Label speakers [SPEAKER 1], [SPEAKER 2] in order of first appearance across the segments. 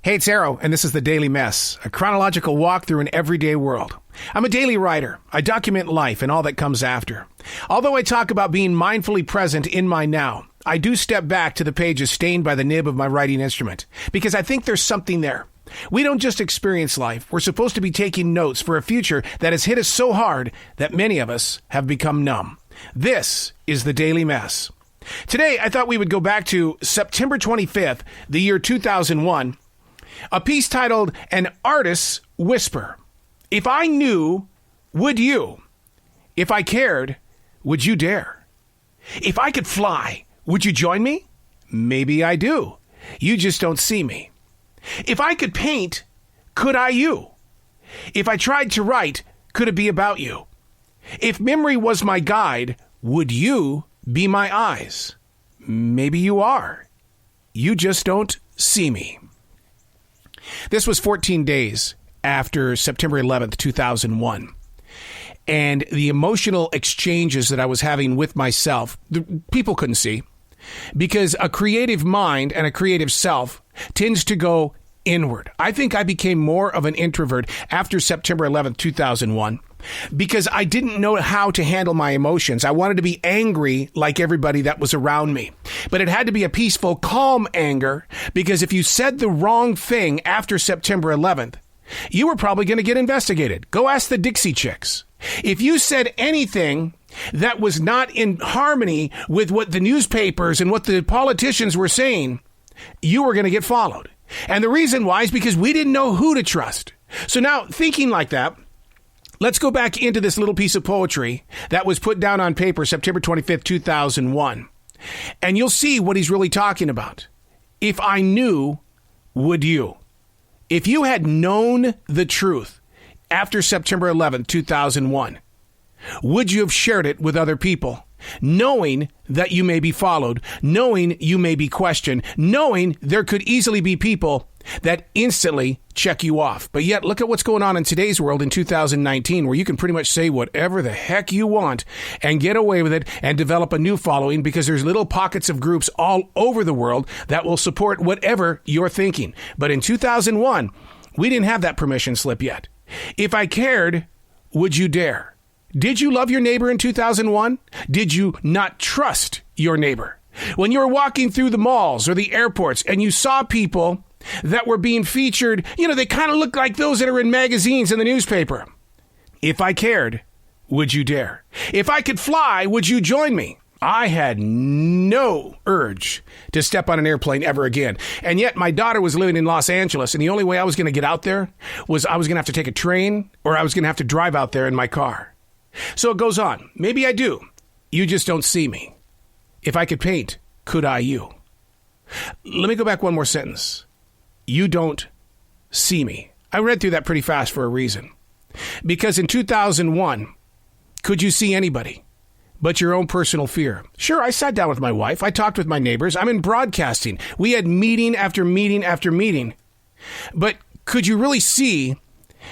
[SPEAKER 1] Hey, it's Arrow, and this is The Daily Mess, a chronological walk through an everyday world. I'm a daily writer. I document life and all that comes after. Although I talk about being mindfully present in my now, I do step back to the pages stained by the nib of my writing instrument, because I think there's something there. We don't just experience life. We're supposed to be taking notes for a future that has hit us so hard that many of us have become numb. This is The Daily Mess. Today, I thought we would go back to September 25th, the year 2001, a piece titled An Artist's Whisper. If I knew, would you? If I cared, would you dare? If I could fly, would you join me? Maybe I do. You just don't see me. If I could paint, could I you? If I tried to write, could it be about you? If memory was my guide, would you be my eyes? Maybe you are. You just don't see me. This was 14 days after September 11th, 2001. And the emotional exchanges that I was having with myself, people couldn't see, because a creative mind and a creative self tends to go inward. I think I became more of an introvert after September 11th, 2001, because I didn't know how to handle my emotions. I wanted to be angry like everybody that was around me. But it had to be a peaceful, calm anger, because if you said the wrong thing after September 11th, you were probably going to get investigated. Go ask the Dixie Chicks. If you said anything that was not in harmony with what the newspapers and what the politicians were saying, you were going to get followed. And the reason why is because we didn't know who to trust. So now, thinking like that, let's go back into this little piece of poetry that was put down on paper September 25th, 2001. And you'll see what he's really talking about. If I knew, would you? If you had known the truth after September 11th, 2001, would you have shared it with other people? Knowing that you may be followed, knowing you may be questioned, knowing there could easily be people that instantly check you off. But yet, look at what's going on in today's world in 2019, where you can pretty much say whatever the heck you want and get away with it and develop a new following, because there's little pockets of groups all over the world that will support whatever you're thinking. But in 2001, we didn't have that permission slip yet. If I cared, would you dare? Did you love your neighbor in 2001? Did you not trust your neighbor? When you were walking through the malls or the airports and you saw people that were being featured, they kind of look like those that are in magazines and the newspaper. If I cared, would you dare? If I could fly, would you join me? I had no urge to step on an airplane ever again. And yet my daughter was living in Los Angeles, and the only way I was going to get out there was I was going to have to take a train, or I was going to have to drive out there in my car. So it goes on. Maybe I do. You just don't see me. If I could paint, could I you? Let me go back one more sentence. You don't see me. I read through that pretty fast for a reason. Because in 2001, could you see anybody but your own personal fear? Sure, I sat down with my wife. I talked with my neighbors. I'm in broadcasting. We had meeting after meeting after meeting. But could you really see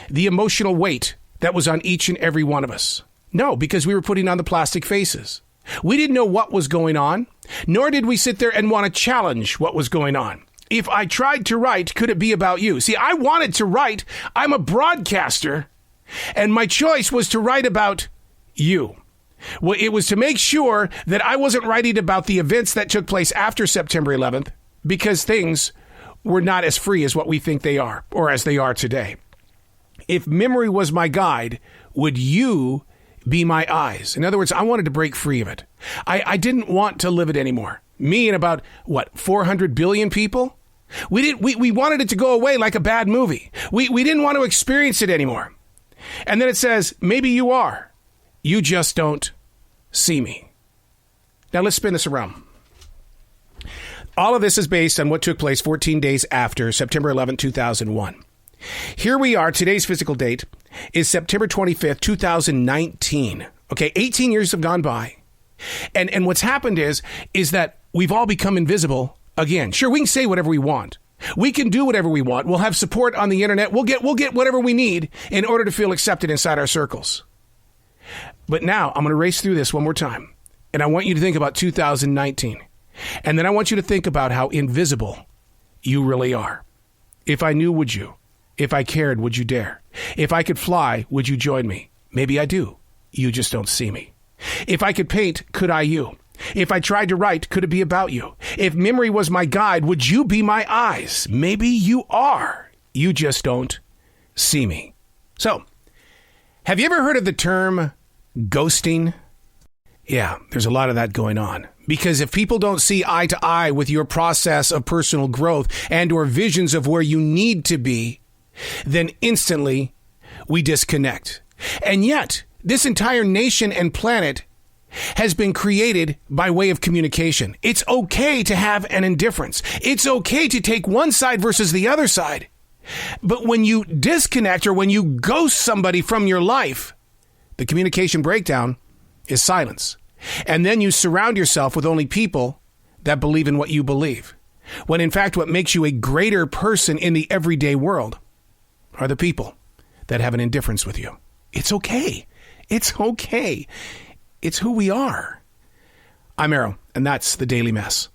[SPEAKER 1] the emotional weight that was on each and every one of us? No, because we were putting on the plastic faces. We didn't know what was going on, nor did we sit there and want to challenge what was going on. If I tried to write, could it be about you? See, I wanted to write. I'm a broadcaster, and my choice was to write about you. Well, it was to make sure that I wasn't writing about the events that took place after September 11th, because things were not as free as what we think they are, or as they are today. If memory was my guide, would you be my eyes? In other words, I wanted to break free of it. I didn't want to live it anymore. Me and about, 400 billion people? We wanted it to go away like a bad movie. We didn't want to experience it anymore. And then it says, maybe you are. You just don't see me. Now let's spin this around. All of this is based on what took place 14 days after September 11, 2001. Here we are. Today's physical date is September 25th, 2019. Okay, 18 years have gone by. And what's happened is that we've all become invisible again. Sure, we can say whatever we want. We can do whatever we want. We'll have support on the internet. We'll get whatever we need in order to feel accepted inside our circles. But now I'm going to race through this one more time. And I want you to think about 2019. And then I want you to think about how invisible you really are. If I knew, would you? If I cared, would you dare? If I could fly, would you join me? Maybe I do. You just don't see me. If I could paint, could I you? If I tried to write, could it be about you? If memory was my guide, would you be my eyes? Maybe you are. You just don't see me. So, have you ever heard of the term ghosting? Yeah, there's a lot of that going on. Because if people don't see eye to eye with your process of personal growth and or visions of where you need to be, then instantly we disconnect. And yet, this entire nation and planet has been created by way of communication. It's okay to have an indifference. It's okay to take one side versus the other side. But when you disconnect or when you ghost somebody from your life, the communication breakdown is silence. And then you surround yourself with only people that believe in what you believe. When in fact, what makes you a greater person in the everyday world are the people that have an indifference with you. It's okay. It's okay. It's who we are. I'm Arrow, and that's the Daily Mess.